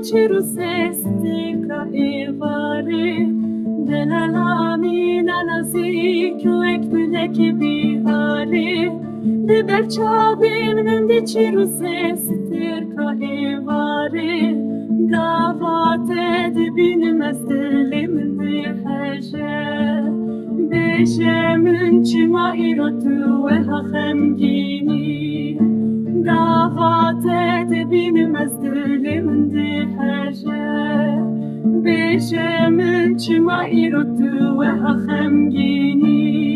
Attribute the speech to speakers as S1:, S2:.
S1: ciru sestica e vare della lamina naziku ekbüleki bihare de berçavin de ciru sestica e vare davate de binmez dilimde heje beşemin çima irotu ve hachemgini davate de binmez dilimde heje beşemin çima irotu ve hachemgini